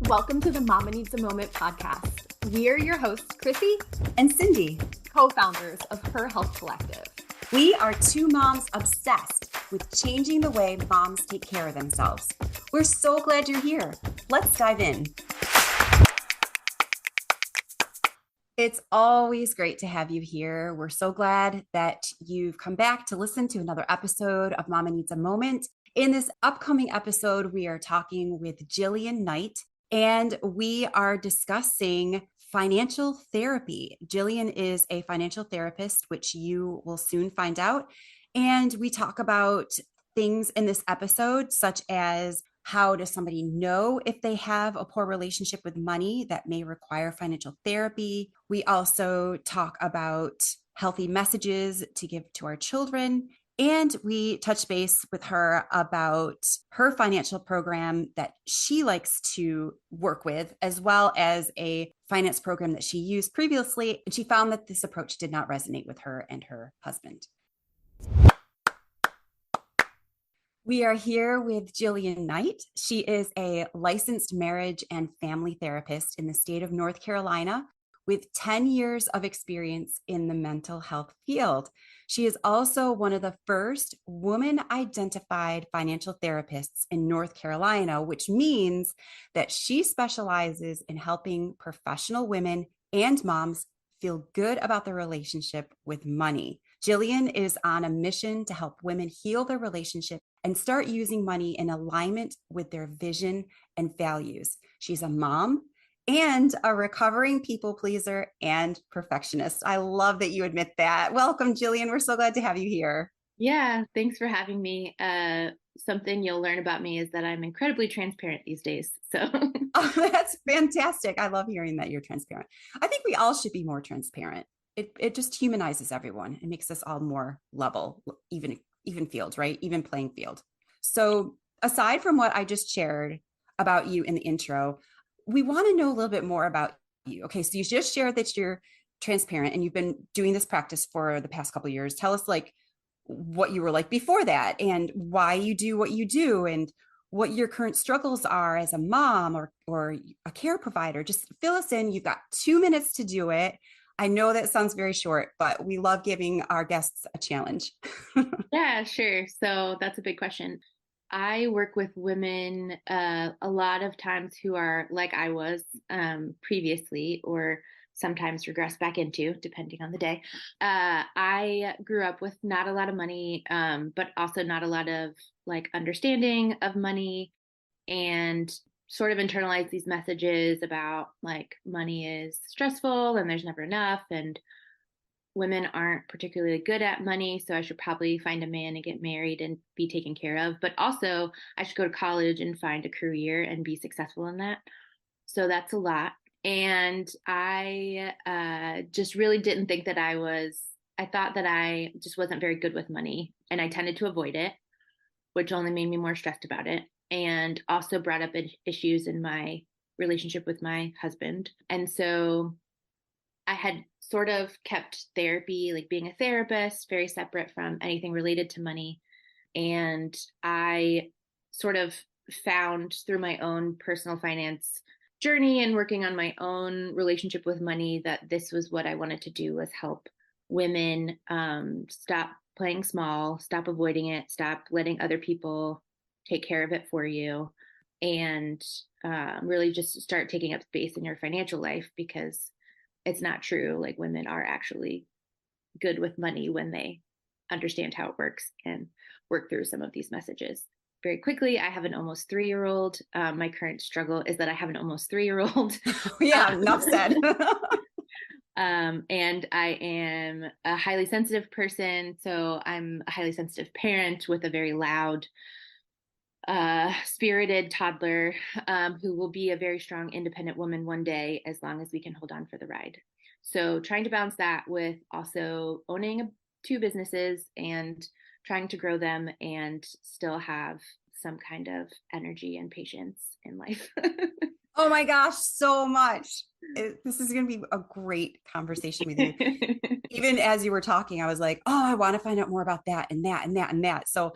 Welcome to the Mama Needs a Moment podcast. We are your hosts, Chrissy and Cindy, co-founders of Her Health Collective. We are two moms obsessed with changing the way moms take care of themselves. We're so glad you're here. Let's dive in. It's always great to have you here. We're so glad that you've come back to listen to another episode of Mama Needs a Moment. In this upcoming episode, we are talking with Jillian Knight, and we are discussing financial therapy. Jillian is a financial therapist, which you will soon find out. And we talk about things in this episode, such as how does somebody know if they have a poor relationship with money that may require financial therapy? We also talk about healthy messages to give to our children. And we touch base with her about her financial program that she likes to work with, as well as a finance program that she used previously. And she found that this approach did not resonate with her and her husband. We are here with Jillian Knight. She is a licensed marriage and family therapist in the state of North Carolina with 10 years of experience in the mental health field. She is also one of the first woman-identified financial therapists in North Carolina, which means that she specializes in helping professional women and moms feel good about their relationship with money. Jillian is on a mission to help women heal their relationship and start using money in alignment with their vision and values. She's a mom and a recovering people pleaser and perfectionist. I love that you admit that. Welcome, Jillian. We're so glad to have you here. Yeah, thanks for having me. Something you'll learn about me is that I'm incredibly transparent these days. So Oh, that's fantastic. I love hearing that you're transparent. I think we all should be more transparent. It just humanizes everyone. It makes us all more level, even field, right? Even playing field. So aside from what I just shared about you in the intro, we want to know a little bit more about you. Okay, so you just shared that you're transparent and you've been doing this practice for the past couple of years. Tell us like what you were like before that and why you do what you do and what your current struggles are as a mom or a care provider. Just fill us in. You've got 2 minutes to do it. I know that sounds very short, but we love giving our guests a challenge. Yeah, sure. So that's a big question. I work with women a lot of times who are like I was previously, or sometimes regress back into, depending on the day. I grew up with not a lot of money, but also not a lot of like understanding of money, and sort of internalized these messages about like money is stressful and there's never enough, and women aren't particularly good at money, so I should probably find a man and get married and be taken care of. But also, I should go to college and find a career and be successful in that. So that's a lot. And I just really didn't think that I thought that I just wasn't very good with money, and I tended to avoid it, which only made me more stressed about it, and also brought up issues in my relationship with my husband. And so I had sort of kept therapy, like being a therapist, very separate from anything related to money. And I sort of found through my own personal finance journey and working on my own relationship with money that this was what I wanted to do, was help women stop playing small, stop avoiding it, stop letting other people take care of it for you, and really just start taking up space in your financial life, because it's not true. Like, women are actually good with money when they understand how it works and work through some of these messages. Very quickly, I have an almost 3-year-old. My current struggle is that I have an almost 3-year-old. Yeah, enough said. And I am a highly sensitive person. So I'm a highly sensitive parent with a very loud, spirited toddler who will be a very strong, independent woman one day, as long as we can hold on for the ride. So trying to balance that with also owning 2 businesses and trying to grow them and still have some kind of energy and patience in life. Oh my gosh, so much. This is going to be a great conversation with you. Even as you were talking, I was like, oh, I want to find out more about that and that and that and that. So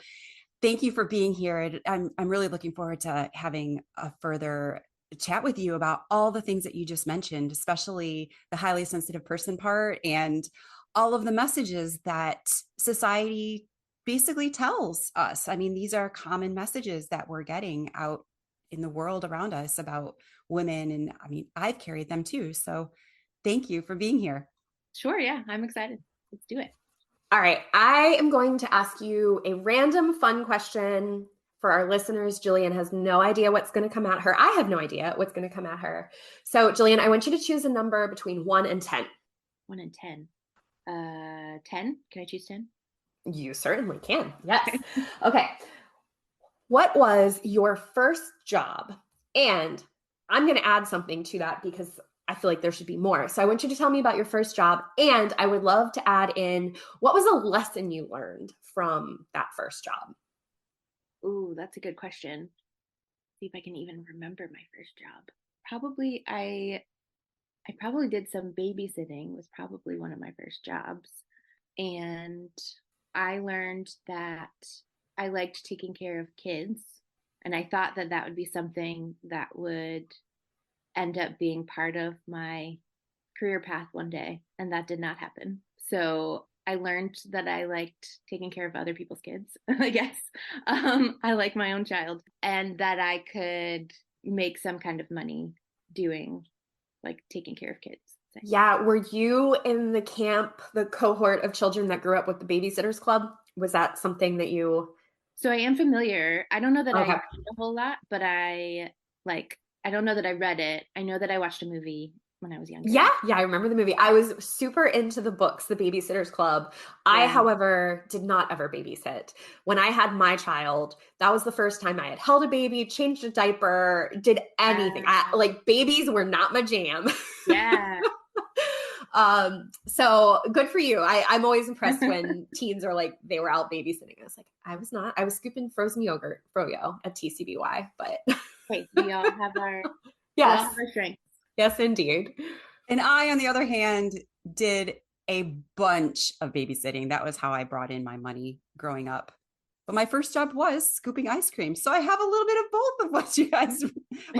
thank you for being here. I'm really looking forward to having a further chat with you about all the things that you just mentioned, especially the highly sensitive person part and all of the messages that society basically tells us. I mean, these are common messages that we're getting out in the world around us about women. And I mean, I've carried them too. So thank you for being here. Sure. Yeah, I'm excited. Let's do it. All right. I am going to ask you a random fun question for our listeners. Jillian has no idea what's going to come at her. I have no idea what's going to come at her. So, Jillian, I want you to choose a number between 1 and 10. 1 and 10. 10. Can I choose 10? You certainly can. Yes. Okay. What was your first job? And I'm going to add something to that because I feel like there should be more. So I want you to tell me about your first job. And I would love to add in, what was a lesson you learned from that first job? Ooh, that's a good question. See if I can even remember my first job. Probably I probably did some babysitting, was probably one of my first jobs. And I learned that I liked taking care of kids. And I thought that that would be something that would end up being part of my career path one day. And that did not happen. So I learned that I liked taking care of other people's kids, I guess. I like my own child, and that I could make some kind of money doing like taking care of kids. Yeah. Were you in the camp, the cohort of children that grew up with the Babysitters Club? Was that something that you? So I am familiar. I don't know that I Okay. read a whole lot, but I don't know that I read it. I know that I watched a movie when I was younger. Yeah, I remember the movie. I was super into the books, The Babysitter's Club. I, Yeah. however, did not ever babysit. When I had my child, that was the first time I had held a baby, changed a diaper, did anything. Like babies were not my jam. Yeah. So good for you. I'm always impressed when teens are like, they were out babysitting. I was like, I was not. I was scooping frozen yogurt, froyo at TCBY, but Hey, we all have our yes, strengths. yes, indeed. And I, on the other hand, did a bunch of babysitting. That was how I brought in my money growing up. But my first job was scooping ice cream. So I have a little bit of both of what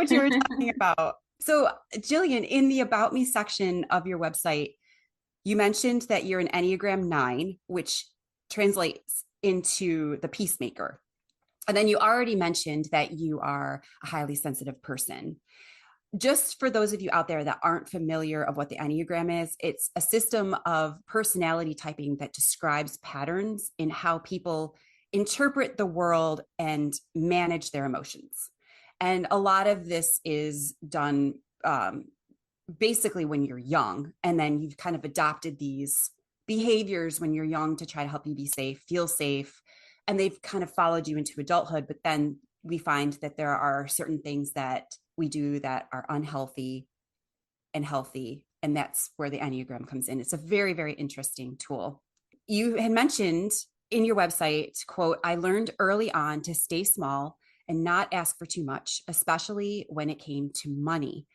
you were talking about. So Jillian, in the About Me section of your website, you mentioned that you're an Enneagram 9, which translates into the peacemaker. And then you already mentioned that you are a highly sensitive person. Just for those of you out there that aren't familiar of what the Enneagram is, it's a system of personality typing that describes patterns in how people interpret the world and manage their emotions. And a lot of this is done basically when you're young, and then you've kind of adopted these behaviors when you're young to try to help you be safe, feel safe, and they've kind of followed you into adulthood. But then we find that there are certain things that we do that are unhealthy and healthy, and that's where the Enneagram comes in. It's a very, very interesting tool. You had mentioned in your website, quote, I learned early on to stay small and not ask for too much, especially when it came to money.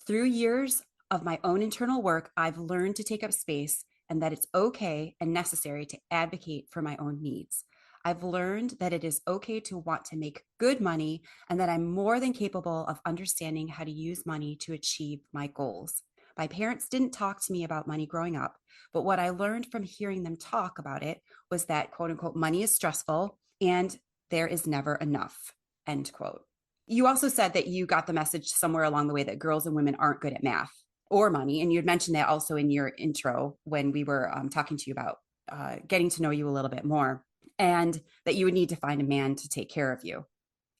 Through years of my own internal work, I've learned to take up space and that it's okay and necessary to advocate for my own needs. I've learned that it is okay to want to make good money and that I'm more than capable of understanding how to use money to achieve my goals. My parents didn't talk to me about money growing up, but what I learned from hearing them talk about it was that, quote unquote, money is stressful and there is never enough, end quote. You also said that you got the message somewhere along the way that girls and women aren't good at math or money. And you had mentioned that also in your intro when we were talking to you about getting to know you a little bit more, and that you would need to find a man to take care of you.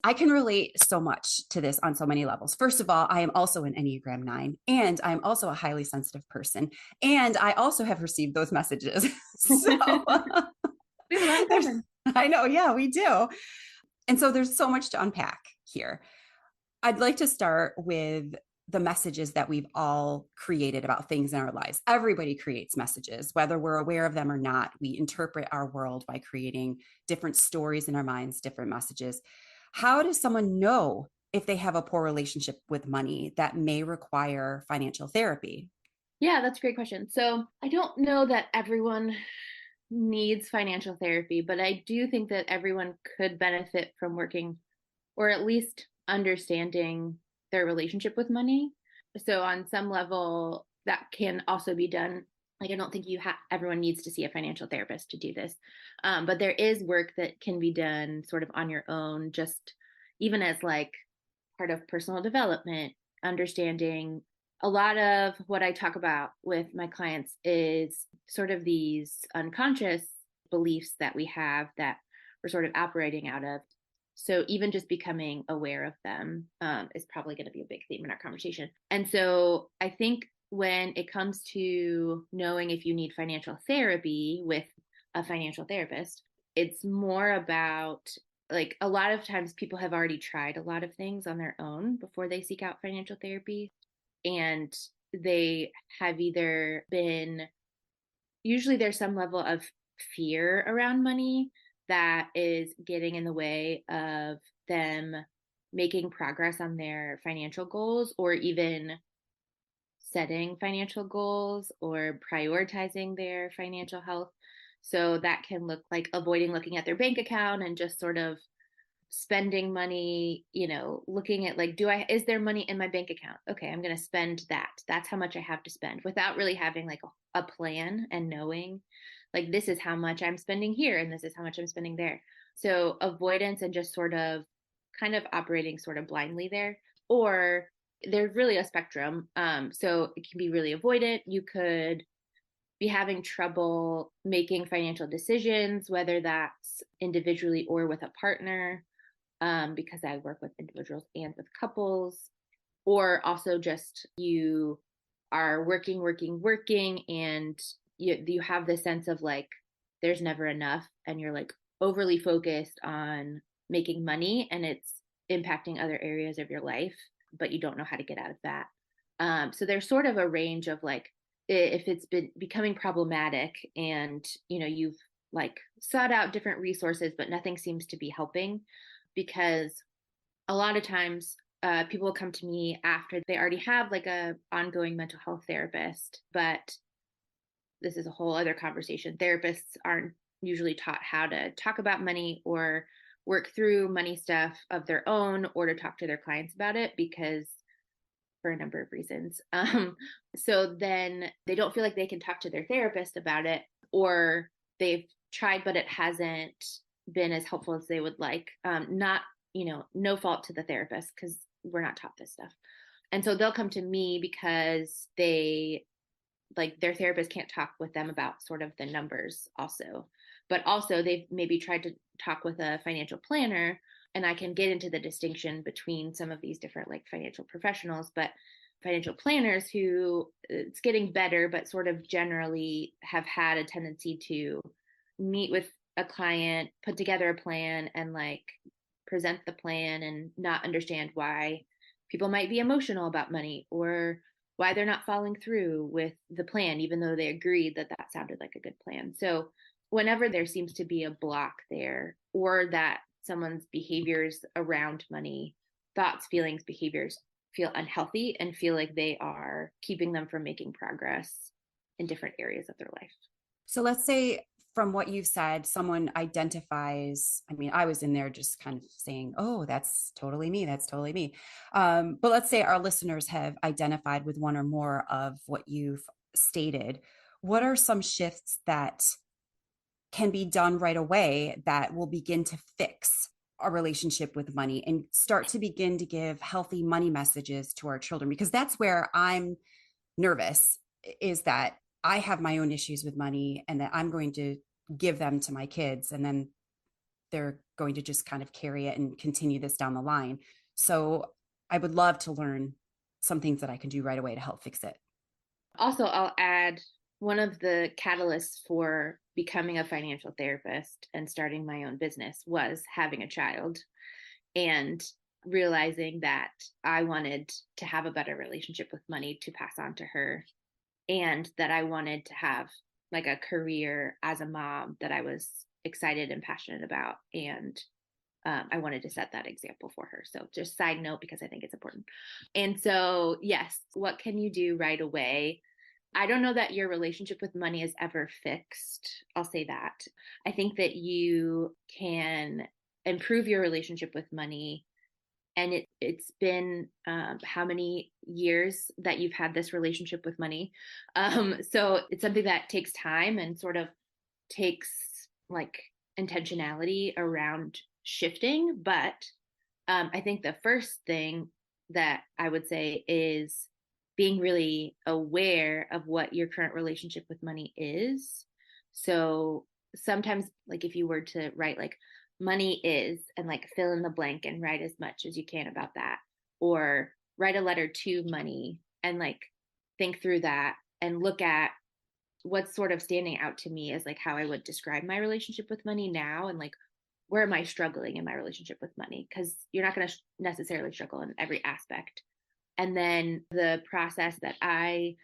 I can relate so much to this on so many levels. First of all, I am also an Enneagram 9, and I'm also a highly sensitive person. And I also have received those messages. So I know, yeah, we do. And so there's so much to unpack here. I'd like to start with the messages that we've all created about things in our lives. Everybody creates messages, whether we're aware of them or not. We interpret our world by creating different stories in our minds, different messages. How does someone know if they have a poor relationship with money that may require financial therapy? Yeah, that's a great question. So I don't know that everyone needs financial therapy, but I do think that everyone could benefit from working, or at least understanding their relationship with money. So on some level, that can also be done. Like, I don't think everyone needs to see a financial therapist to do this. But there is work that can be done sort of on your own, just even as like part of personal development, understanding. A lot of what I talk about with my clients is sort of these unconscious beliefs that we have that we're sort of operating out of. So even just becoming aware of them is probably going to be a big theme in our conversation. And so I think when it comes to knowing if you need financial therapy with a financial therapist, it's more about, like, a lot of times people have already tried a lot of things on their own before they seek out financial therapy. And they have either been, usually there's some level of fear around money that is getting in the way of them making progress on their financial goals, or even setting financial goals or prioritizing their financial health. So that can look like avoiding looking at their bank account and just sort of spending money, looking at like, is there money in my bank account? Okay, I'm going to spend that. That's how much I have to spend, without really having like a plan and knowing like, this is how much I'm spending here and this is how much I'm spending there. So avoidance and just sort of kind of operating sort of blindly there. Or there's really a spectrum. So it can be really avoidant. You could be having trouble making financial decisions, whether that's individually or with a partner, because I work with individuals and with couples. Or also just you are working, and you have this sense of like, there's never enough, and you're like overly focused on making money, and it's impacting other areas of your life, but you don't know how to get out of that. So there's sort of a range of like, if it's been becoming problematic and you've like sought out different resources, but nothing seems to be helping, because a lot of times people will come to me after they already have like a ongoing mental health therapist. But this is a whole other conversation. Therapists aren't usually taught how to talk about money or work through money stuff of their own, or to talk to their clients about it, because for a number of reasons. So then they don't feel like they can talk to their therapist about it, or they've tried, but it hasn't been as helpful as they would like. Not, no fault to the therapist, because we're not taught this stuff. And so they'll come to me because they, like, their therapist can't talk with them about sort of the numbers also. But also they've maybe tried to talk with a financial planner, and I can get into the distinction between some of these different like financial professionals. But financial planners who, it's getting better, but sort of generally have had a tendency to meet with a client, put together a plan, and like present the plan and not understand why people might be emotional about money, or why they're not following through with the plan, even though they agreed that that sounded like a good plan. So whenever there seems to be a block there, or that someone's behaviors around money, thoughts, feelings, behaviors, feel unhealthy and feel like they are keeping them from making progress in different areas of their life. So let's say, from what you've said, someone identifies, I mean, I was in there just kind of saying, oh, that's totally me. That's totally me. But let's say our listeners have identified with one or more of what you've stated. What are some shifts that can be done right away that will begin to fix our relationship with money and start to begin to give healthy money messages to our children? Because that's where I'm nervous, is that I have my own issues with money, and that I'm going to give them to my kids, and then they're going to just kind of carry it and continue this down the line. So I would love to learn some things that I can do right away to help fix it. Also, I'll add, one of the catalysts for becoming a financial therapist and starting my own business was having a child, and realizing that I wanted to have a better relationship with money to pass on to her, and that I wanted to have like a career as a mom that I was excited and passionate about. And I wanted to set that example for her. So just side note, because I think it's important. And so, yes, what can you do right away? I don't know that your relationship with money is ever fixed. I'll say that. I think that you can improve your relationship with money, and it's been how many years that you've had this relationship with money. So it's something that takes time and sort of takes like intentionality around shifting. But I think the first thing that I would say is being really aware of what your current relationship with money is. So sometimes, like, if you were to write, like, money is, and like fill in the blank and write as much as you can about that, or write a letter to money and like think through that and look at what's sort of standing out to me as like how I would describe my relationship with money now, and like where am I struggling in my relationship with money, because you're not going to necessarily struggle in every aspect. And then the process that I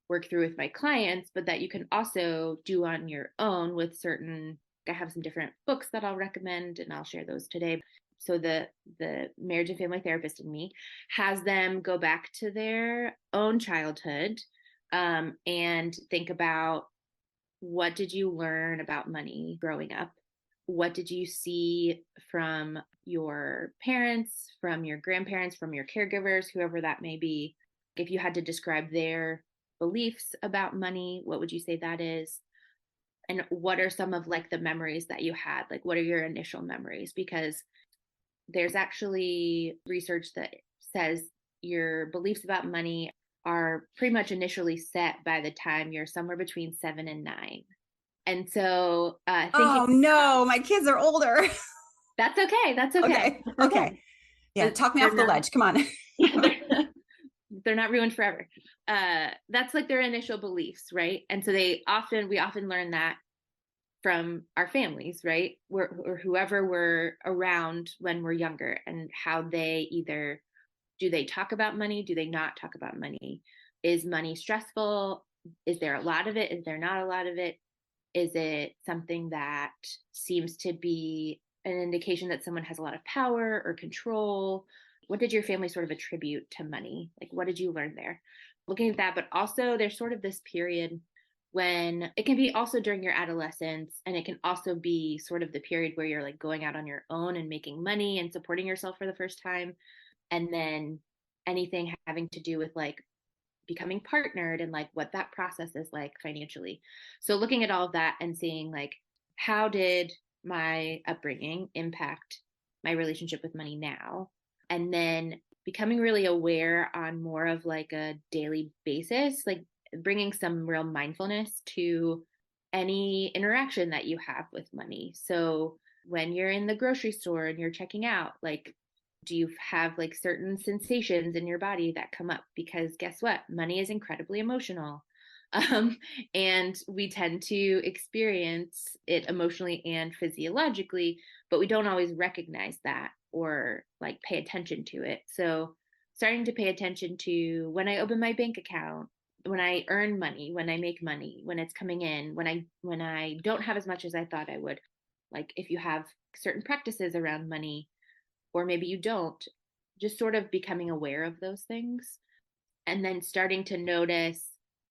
work through with my clients, but that you can also do on your own with certain, I have some different books that I'll recommend and I'll share those today. So the marriage and family therapist in me has them go back to their own childhood, and think about, what did you learn about money growing up? What did you see from your parents, from your grandparents, from your caregivers, whoever that may be? If you had to describe their beliefs about money, what would you say that is? And what are some of like the memories that you had? Like, what are your initial memories? Because there's actually research that says your beliefs about money are pretty much initially set by the time you're somewhere between 7 and 9. And so thinking, Oh no, my kids are older. that's okay. That's okay. Okay. That's Okay. okay. Yeah. Talk me They're off the not, ledge. Come on. yeah, they're not ruined forever. That's like their initial beliefs, right? And so we often learn that from our families, right? Or whoever we're around when we're younger, and how they either, do they talk about money? Do they not talk about money? Is money stressful? Is there a lot of it? Is there not a lot of it? Is it something that seems to be an indication that someone has a lot of power or control? What did your family sort of attribute to money? Like, what did you learn there? Looking at that, but also there's sort of this period when it can be also during your adolescence, and it can also be sort of the period where you're like going out on your own and making money and supporting yourself for the first time. And then anything having to do with like becoming partnered and like what that process is like financially. So looking at all of that and seeing like, how did my upbringing impact my relationship with money now? And then becoming really aware on more of like a daily basis, like bringing some real mindfulness to any interaction that you have with money. So when you're in the grocery store and you're checking out, like, do you have like certain sensations in your body that come up? Because guess what? Money is incredibly emotional. Um, and we tend to experience it emotionally and physiologically, but we don't always recognize that or like pay attention to it. So starting to pay attention to when I open my bank account, when I earn money, when I make money, when it's coming in, when I don't have as much as I thought I would. Like, if you have certain practices around money, or maybe you don't, just sort of becoming aware of those things. And then starting to notice,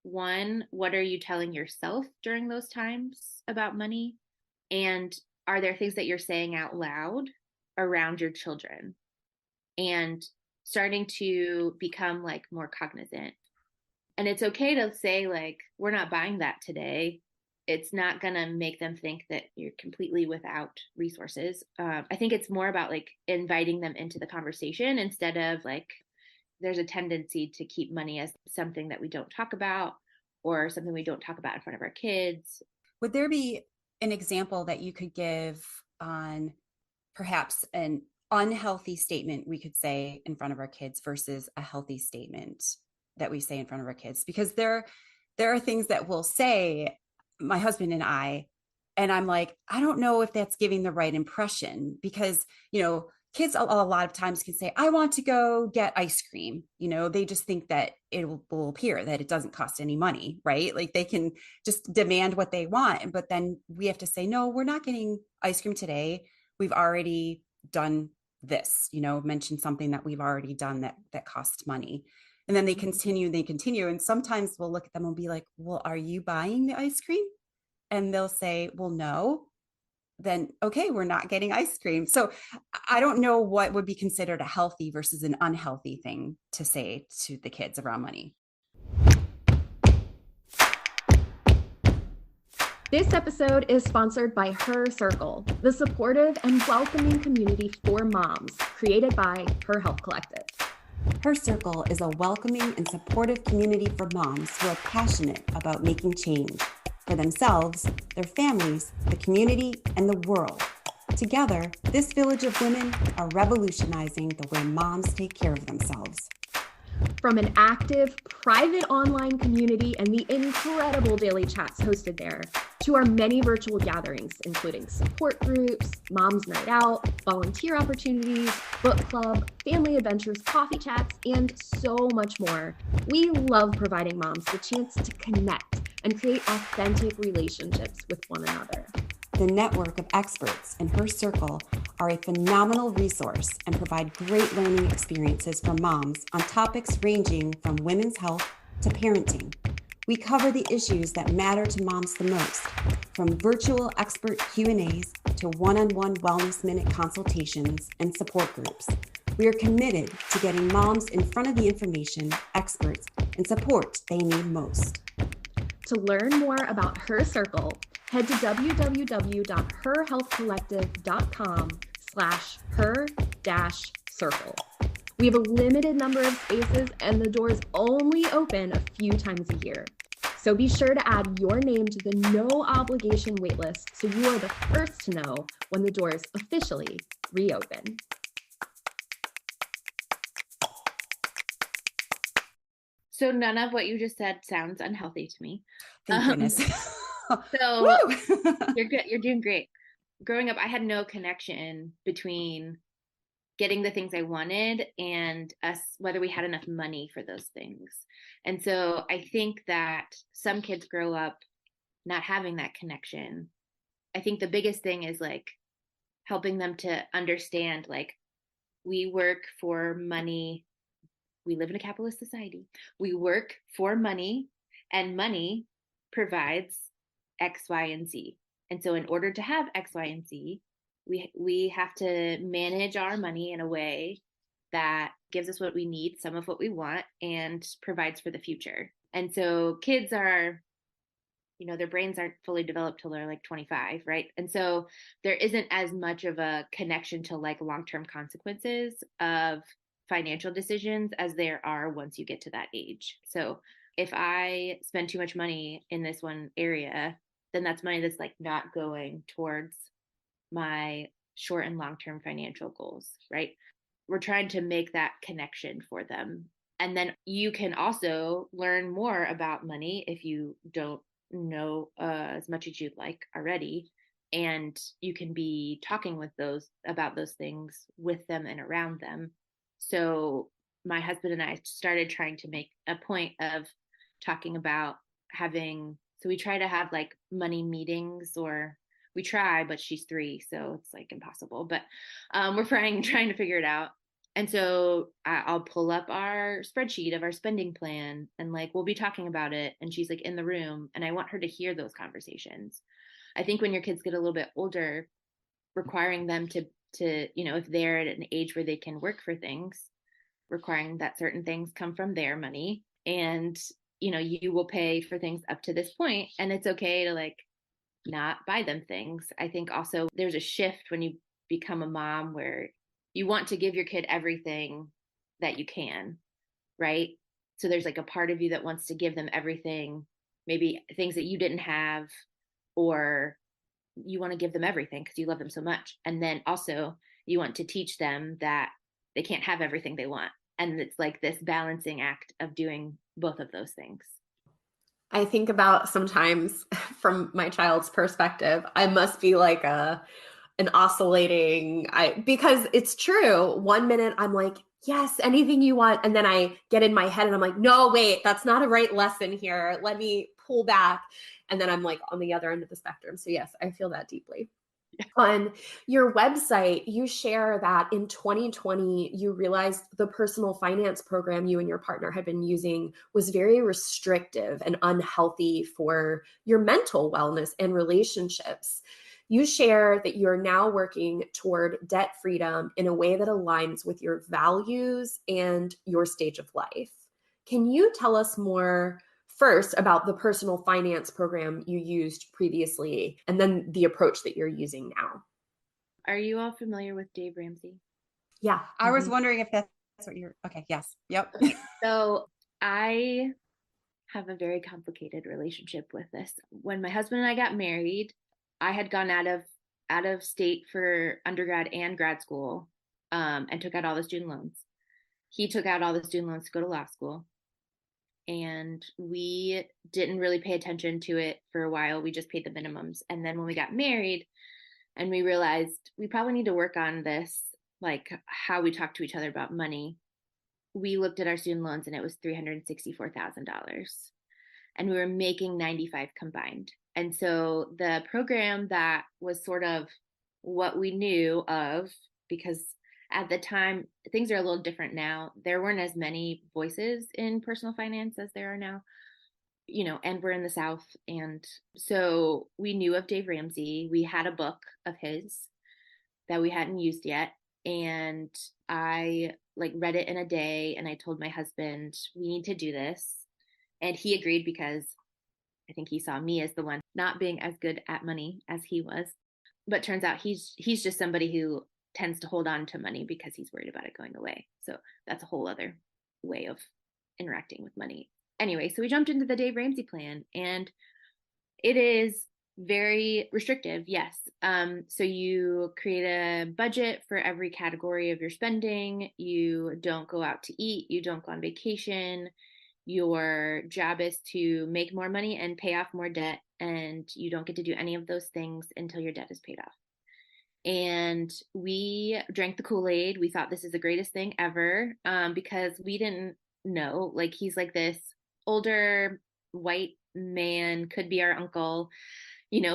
one, what are you telling yourself during those times about money? And are there things that you're saying out loud around your children? And starting to become like more cognizant. And it's okay to say, like, we're not buying that today. It's not going to make them think that you're completely without resources. I think it's more about like inviting them into the conversation, instead of like, there's a tendency to keep money as something that we don't talk about, or something we don't talk about in front of our kids. Would there be an example that you could give on perhaps an unhealthy statement we could say in front of our kids versus a healthy statement that we say in front of our kids? Because there are things that we'll say, my husband and I'm like, I don't know if that's giving the right impression, because, kids a lot of times can say, I want to go get ice cream. They just think that it will appear that it doesn't cost any money, right? Like they can just demand what they want. But then we have to say, no, we're not getting ice cream today. We've already done this, mention something that we've already done that costs money. And then they continue. And sometimes we'll look at them and be like, well, are you buying the ice cream? And they'll say, well, no. then okay, we're not getting ice cream. So I don't know what would be considered a healthy versus an unhealthy thing to say to the kids around money. This episode is sponsored by Her Circle, the supportive and welcoming community for moms created by Her Health Collective. Her Circle is a welcoming and supportive community for moms who are passionate about making change for themselves, their families, the community, and the world. Together, this village of women are revolutionizing the way moms take care of themselves. From an active, private online community and the incredible daily chats hosted there, to our many virtual gatherings, including support groups, Mom's Night Out, volunteer opportunities, book club, family adventures, coffee chats, and so much more. We love providing moms the chance to connect and create authentic relationships with one another. The network of experts in Her Circle are a phenomenal resource and provide great learning experiences for moms on topics ranging from women's health to parenting. We cover the issues that matter to moms the most, from virtual expert Q&As to one-on-one wellness minute consultations and support groups. We are committed to getting moms in front of the information, experts, and support they need most. To learn more about Her Circle, head to www.herhealthcollective.com/her-circle. We have a limited number of spaces and the doors only open a few times a year. So be sure to add your name to the no obligation waitlist so you are the first to know when the doors officially reopen. So none of what you just said sounds unhealthy to me. Thank goodness. So you're good. You're doing great. Growing up, I had no connection between getting the things I wanted and us, whether we had enough money for those things. And so I think that some kids grow up not having that connection. I think the biggest thing is like helping them to understand, like, we work for money. We live in a capitalist society. We work for money, and money provides X, Y, and Z. And so in order to have X, Y, and Z, we have to manage our money in a way that gives us what we need, some of what we want, and provides for the future. And so kids are, their brains aren't fully developed till they're like 25, right? And so there isn't as much of a connection to like long-term consequences of financial decisions as there are once you get to that age. So if I spend too much money in this one area, then that's money that's like not going towards my short and long-term financial goals, right? We're trying to make that connection for them. And then you can also learn more about money if you don't know as much as you'd like already. And you can be talking with about those things with them and around them. So my husband and I started trying to make a point of talking about so we try to have like money meetings, or we try, but she's 3, so it's like impossible. But we're trying to figure it out. And so I'll pull up our spreadsheet of our spending plan, and like we'll be talking about it, and she's like in the room, and I want her to hear those conversations. I think when your kids get a little bit older, requiring them to if they're at an age where they can work for things, requiring that certain things come from their money, and you will pay for things up to this point, and it's okay to like not buy them things. I think also there's a shift when you become a mom where you want to give your kid everything that you can, right? So there's like a part of you that wants to give them everything, maybe things that you didn't have, or you want to give them everything because you love them so much. And then also you want to teach them that they can't have everything they want. And it's like this balancing act of doing both of those things. I think about sometimes from my child's perspective, I must be like an oscillating, because it's true. One minute I'm like, yes, anything you want. And then I get in my head and I'm like, no, wait, that's not a right lesson here. Let me pull back. And then I'm like on the other end of the spectrum. So yes, I feel that deeply. On your website, you share that in 2020, you realized the personal finance program you and your partner had been using was very restrictive and unhealthy for your mental wellness and relationships. You share that you're now working toward debt freedom in a way that aligns with your values and your stage of life. Can you tell us more first about the personal finance program you used previously and then the approach that you're using now? Are you all familiar with Dave Ramsey? Yeah. I was wondering if that's what you're, okay. Yes. Yep. So I have a very complicated relationship with this. When my husband and I got married, I had gone out of state for undergrad and grad school, and took out all the student loans. He took out all the student loans to go to law school, and we didn't really pay attention to it for a while. We just paid the minimums, and then when we got married, and we realized we probably need to work on this, like how we talk to each other about money. We looked at our student loans and it was $364,000, and we were making 95 combined. And so the program that was sort of what we knew of, because at the time things are a little different now. There weren't as many voices in personal finance as there are now, and we're in the South. And so we knew of Dave Ramsey. We had a book of his that we hadn't used yet. And I like read it in a day, and I told my husband, we need to do this. And he agreed because I think he saw me as the one not being as good at money as he was. But turns out he's just somebody who tends to hold on to money because he's worried about it going away. So that's a whole other way of interacting with money. Anyway, so we jumped into the Dave Ramsey plan, and it is very restrictive, yes. So you create a budget for every category of your spending. You don't go out to eat. You don't go on vacation. Your job is to make more money and pay off more debt, and you don't get to do any of those things until your debt is paid off. And we drank the Kool-Aid. We thought this is the greatest thing ever, because we didn't know. Like, he's like this older white man, could be our uncle,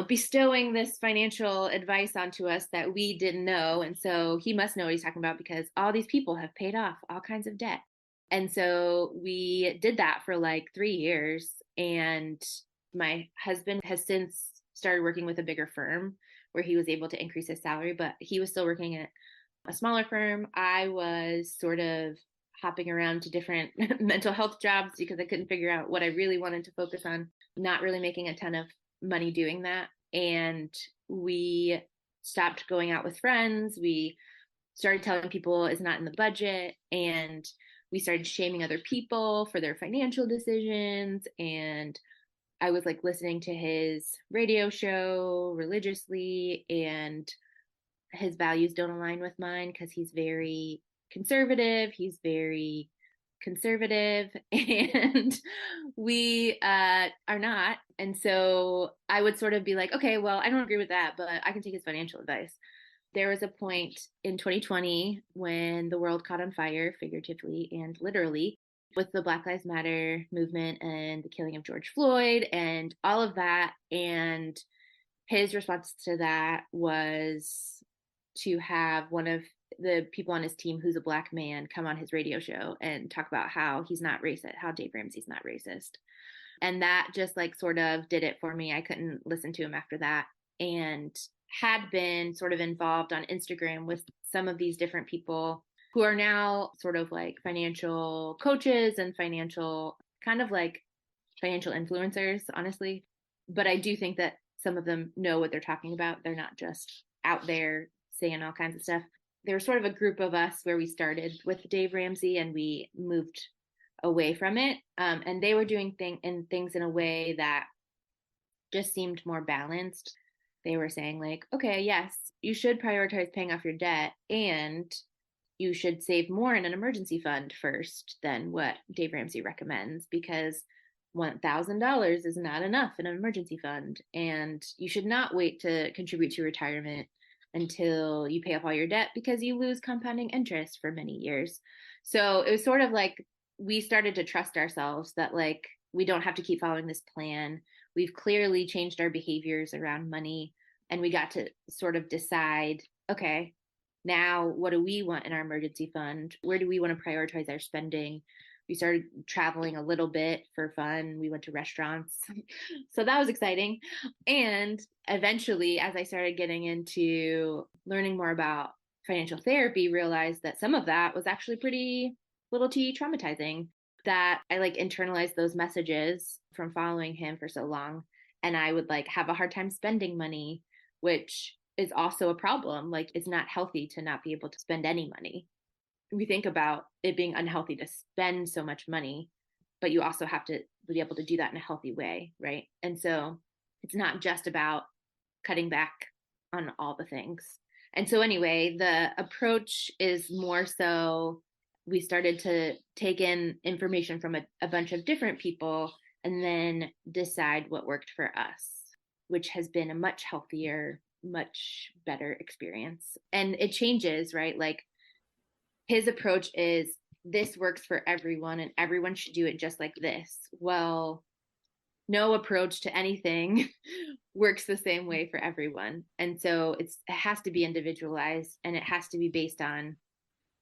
bestowing this financial advice onto us that we didn't know. And so he must know what he's talking about because all these people have paid off all kinds of debt. And so we did that for like 3 years. And my husband has since started working with a bigger firm where he was able to increase his salary, but he was still working at a smaller firm. I was sort of hopping around to different mental health jobs because I couldn't figure out what I really wanted to focus on, not really making a ton of money doing that. And we stopped going out with friends. We started telling people it's not in the budget, and we started shaming other people for their financial decisions. And I was like listening to his radio show religiously, and his values don't align with mine because he's very conservative. He's very conservative, and we are not. And so I would sort of be like, okay, well, I don't agree with that, but I can take his financial advice. There was a point in 2020 when the world caught on fire, figuratively and literally, with the Black Lives Matter movement and the killing of George Floyd and all of that. And his response to that was to have one of the people on his team who's a Black man come on his radio show and talk about how he's not racist, how Dave Ramsey's not racist. And that just like sort of did it for me. I couldn't listen to him after that, and had been sort of involved on Instagram with some of these different people who are now sort of like financial coaches and financial influencers, honestly. But I do think that some of them know what they're talking about. They're not just out there saying all kinds of stuff. There was sort of a group of us where we started with Dave Ramsey and we moved away from it. And they were doing things in a way that just seemed more balanced. They were saying like, okay, yes, you should prioritize paying off your debt, and you should save more in an emergency fund first than what Dave Ramsey recommends, because $1,000 is not enough in an emergency fund. And you should not wait to contribute to retirement until you pay off all your debt, because you lose compounding interest for many years. So it was sort of like we started to trust ourselves that like we don't have to keep following this plan. We've clearly changed our behaviors around money, and we got to sort of decide, okay, now what do we want in our emergency fund? Where do we want to prioritize our spending? We started traveling a little bit for fun. We went to restaurants. So that was exciting. And eventually, as I started getting into learning more about financial therapy, realized that some of that was actually pretty little t traumatizing, that I like internalized those messages from following him for so long. And I would like have a hard time spending money, which is also a problem. Like it's not healthy to not be able to spend any money. We think about it being unhealthy to spend so much money, but you also have to be able to do that in a healthy way, right? And so it's not just about cutting back on all the things. And so anyway, the approach is more so we started to take in information from a bunch of different people and then decide what worked for us, which has been a much healthier, much better experience. And it changes, right? Like his approach is this works for everyone and everyone should do it just like this. Well, no approach to anything works the same way for everyone. And so it has to be individualized and it has to be based on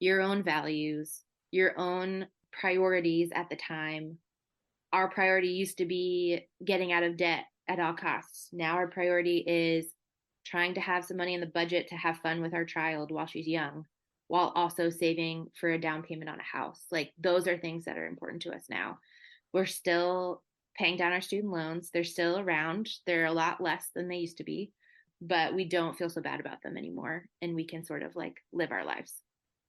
your own values, your own priorities at the time. Our priority used to be getting out of debt at all costs. Now our priority is trying to have some money in the budget to have fun with our child while she's young, while also saving for a down payment on a house. Like those are things that are important to us now. We're still paying down our student loans. They're still around. They're a lot less than they used to be, but we don't feel so bad about them anymore. And we can sort of like live our lives.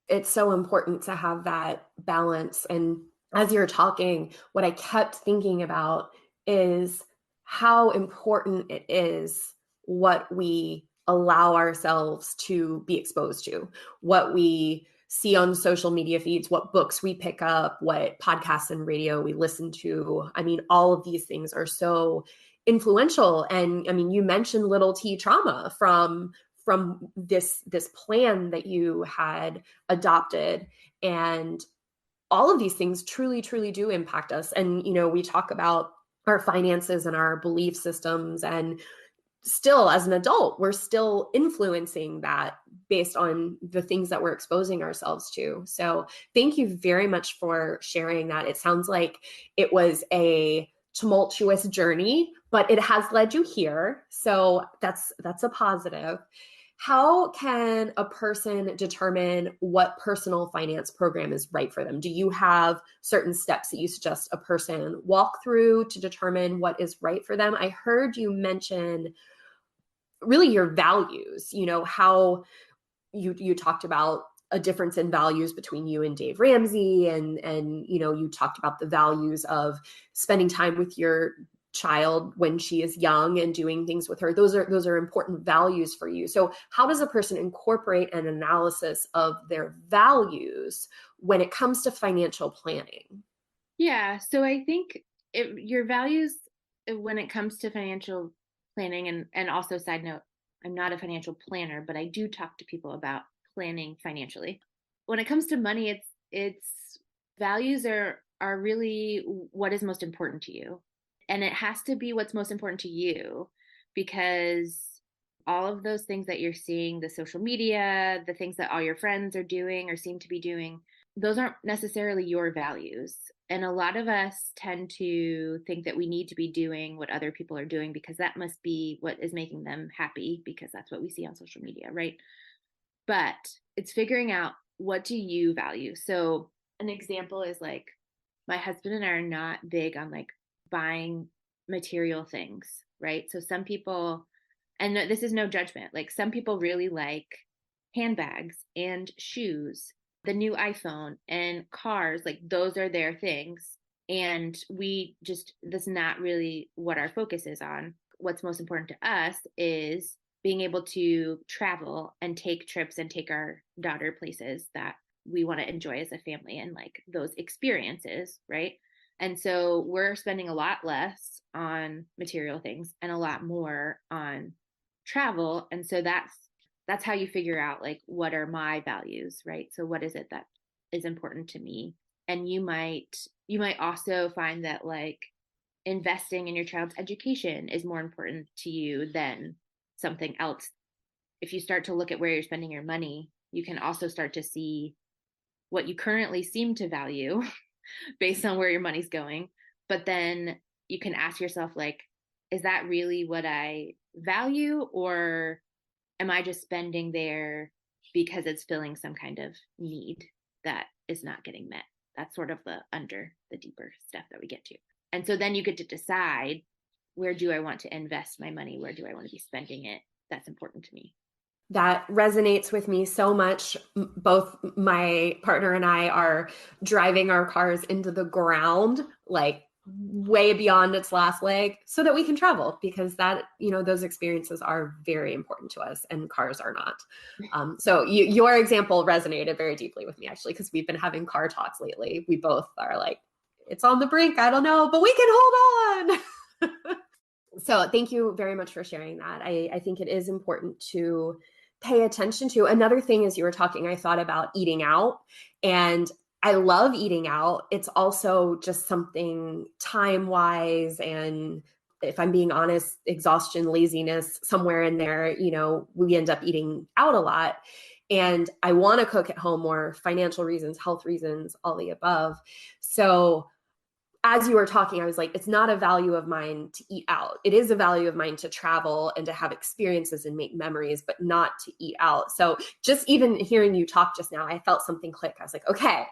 It's so important to have that balance. And as you're talking, what I kept thinking about is how important it is what we allow ourselves to be exposed to, what we see on social media feeds, what books we pick up, what podcasts and radio we listen to. I mean, all of these things are so influential. And I mean, you mentioned little t trauma from this plan that you had adopted, and all of these things truly do impact us. And we talk about our finances and our belief systems, and still as an adult we're still influencing that based on the things that we're exposing ourselves to. So thank you very much for sharing that. It sounds like it was a tumultuous journey, but it has led you here, so that's a positive. How can a person determine what personal finance program is right for them? Do you have certain steps that you suggest a person walk through to determine what is right for them? I heard you mention really your values, how you talked about a difference in values between you and Dave Ramsey, and you talked about the values of spending time with your child when she is young and doing things with her. Those are important values for you. So how does a person incorporate an analysis of their values when it comes to financial planning? Yeah, so I think your values when it comes to financial planning, and also side note, I'm not a financial planner, but I do talk to people about planning financially. When it comes to money, it's values are really what is most important to you. And it has to be what's most important to you, because all of those things that you're seeing, the social media, the things that all your friends are doing or seem to be doing, those aren't necessarily your values. And a lot of us tend to think that we need to be doing what other people are doing because that must be what is making them happy, because that's what we see on social media, right? But it's figuring out, what do you value? So an example is like, my husband and I are not big on like buying material things, right? So some people, and this is no judgment, like some people really like handbags and shoes, the new iPhone and cars, like those are their things. And that's not really what our focus is on. What's most important to us is being able to travel and take trips and take our daughter places that we want to enjoy as a family, and like those experiences, right? And so we're spending a lot less on material things and a lot more on travel. And so that's how you figure out like, what are my values, right? So what is it that is important to me? And you might also find that like investing in your child's education is more important to you than something else. If you start to look at where you're spending your money, you can also start to see what you currently seem to value based on where your money's going. But then you can ask yourself, like, is that really what I value, or am I just spending there because it's filling some kind of need that is not getting met? That's sort of the deeper stuff that we get to. And so then you get to decide, where do I want to invest my money? Where do I want to be spending it? That's important to me. That resonates with me so much. Both my partner and I are driving our cars into the ground, like way beyond its last leg, so that we can travel, because that, those experiences are very important to us and cars are not. So your example resonated very deeply with me, actually, because we've been having car talks lately. We both are like, it's on the brink. I don't know, but we can hold on. So thank you very much for sharing that. I think it is important to pay attention to. Another thing, as you were talking, I thought about eating out, and I love eating out. It's also just something time-wise, and if I'm being honest, exhaustion, laziness, somewhere in there, we end up eating out a lot. And I want to cook at home more, financial reasons, health reasons, all the above. So as you were talking, I was like, it's not a value of mine to eat out. It is a value of mine to travel and to have experiences and make memories, but not to eat out. So just even hearing you talk just now, I felt something click. I was like, okay,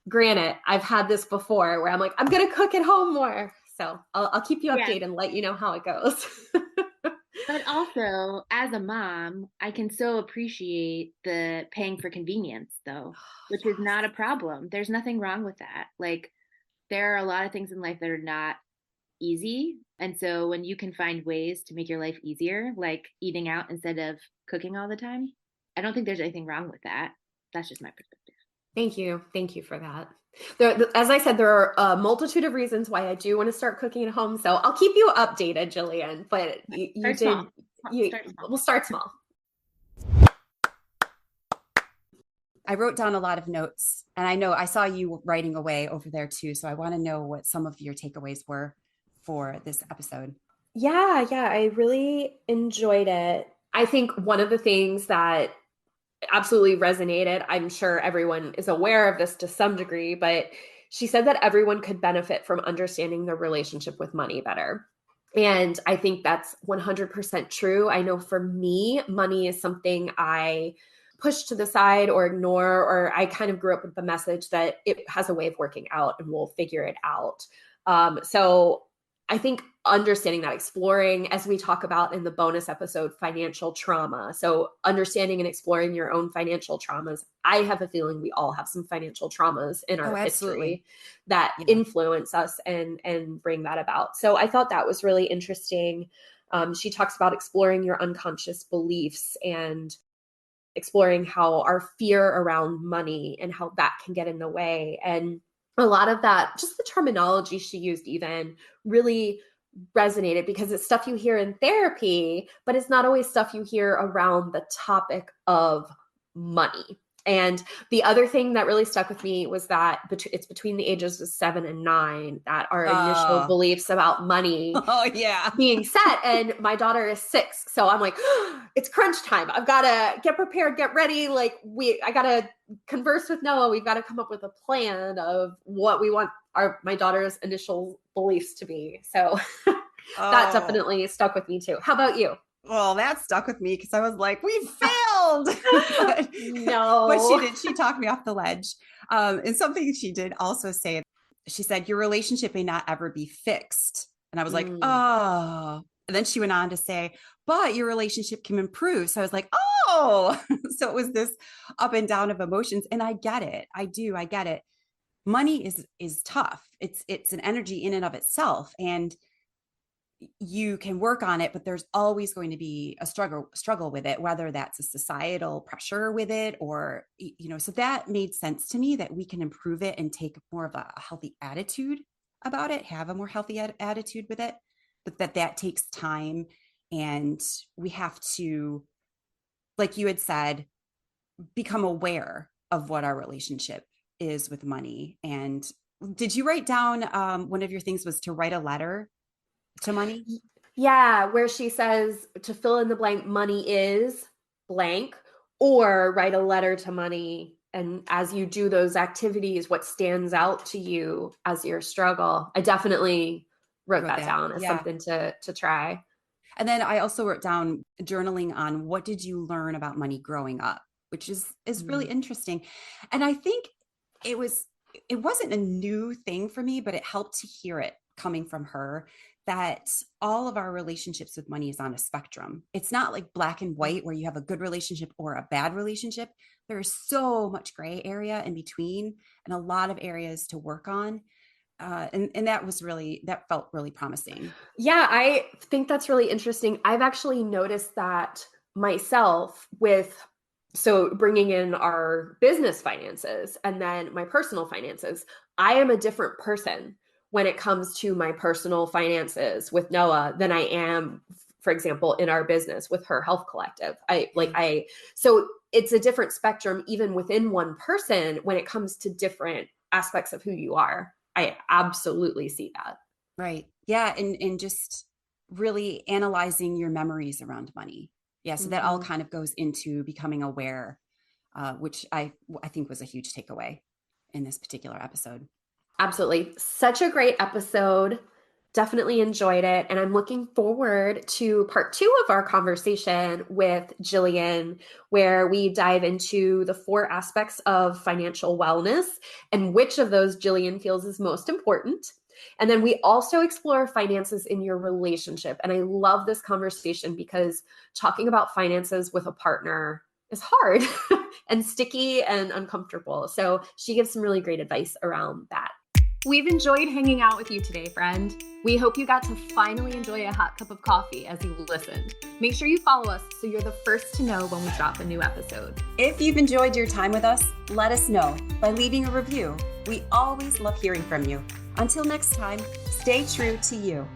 granted, I've had this before where I'm like, I'm going to cook at home more. So I'll keep you updated and let you know how it goes. But also, as a mom, I can so appreciate the paying for convenience, though, which is not a problem. There's nothing wrong with that. Like, there are a lot of things in life that are not easy. And so when you can find ways to make your life easier, like eating out instead of cooking all the time, I don't think there's anything wrong with that. That's just my perspective. Thank you. Thank you for that. As I said, there are a multitude of reasons why I do want to start cooking at home. So I'll keep you updated, Jillian, but we'll start small. I wrote down a lot of notes, and I know I saw you writing away over there too. So I want to know what some of your takeaways were for this episode. Yeah, I really enjoyed it. I think one of the things that absolutely resonated, I'm sure everyone is aware of this to some degree, but she said that everyone could benefit from understanding their relationship with money better. And I think that's 100% true. I know for me, money is something I push to the side or ignore, or I kind of grew up with the message that it has a way of working out and we'll figure it out. So I think understanding that, exploring, as we talk about in the bonus episode, financial trauma. So understanding and exploring your own financial traumas. I have a feeling we all have some financial traumas in our history that influence us and bring that about. So I thought that was really interesting. She talks about exploring your unconscious beliefs and exploring how our fear around money and how that can get in the way. And a lot of that, just the terminology she used even, really resonated, because it's stuff you hear in therapy, but it's not always stuff you hear around the topic of money. And the other thing that really stuck with me was that it's between the ages of 7 and 9 that our initial beliefs about money being set. And my daughter is 6. So I'm like, it's crunch time. I've got to get prepared, get ready. Like I got to converse with Noah. We've got to come up with a plan of what we want my daughter's initial beliefs to be. So that definitely stuck with me too. How about you? Well, that stuck with me because I was like, we failed. No. But she talked me off the ledge. And something she did also say, she said, your relationship may not ever be fixed. And I was like, oh. And then she went on to say, but your relationship can improve. So I was like, oh. So it was this up and down of emotions. And I get it. I get it. Money is tough. It's an energy in and of itself. And you can work on it, but there's always going to be a struggle with it, whether that's a societal pressure with it or, so that made sense to me, that we can improve it and take more of a healthy attitude about it, have a more healthy attitude with it, but that takes time. And we have to, like you had said, become aware of what our relationship is with money. And did you write down, one of your things was to write a letter to money? Yeah, where she says to fill in the blank, money is blank, or write a letter to money And as you do those activities, what stands out to you as your struggle? I definitely wrote that down as something to try. And then I also wrote down journaling on what did you learn about money growing up, which is really interesting. And I think it wasn't a new thing for me, but it helped to hear it coming from her, that all of our relationships with money is on a spectrum. It's not like black and white where you have a good relationship or a bad relationship. There's so much gray area in between and a lot of areas to work on. And that felt really promising. Yeah, I think that's really interesting. I've actually noticed that myself so bringing in our business finances and then my personal finances. I am a different person when it comes to my personal finances with Noah than I am, for example, in our business with Her Health Collective. So it's a different spectrum even within one person when it comes to different aspects of who you are. I absolutely see that. Right. Yeah. And just really analyzing your memories around money. Yeah. So that all kind of goes into becoming aware, which I think was a huge takeaway in this particular episode. Absolutely. Such a great episode. Definitely enjoyed it. And I'm looking forward to part 2 of our conversation with Jillian, where we dive into the 4 aspects of financial wellness and which of those Jillian feels is most important. And then we also explore finances in your relationship. And I love this conversation because talking about finances with a partner is hard and sticky and uncomfortable. So she gives some really great advice around that. We've enjoyed hanging out with you today, friend. We hope you got to finally enjoy a hot cup of coffee as you listened. Make sure you follow us so you're the first to know when we drop a new episode. If you've enjoyed your time with us, let us know by leaving a review. We always love hearing from you. Until next time, stay true to you.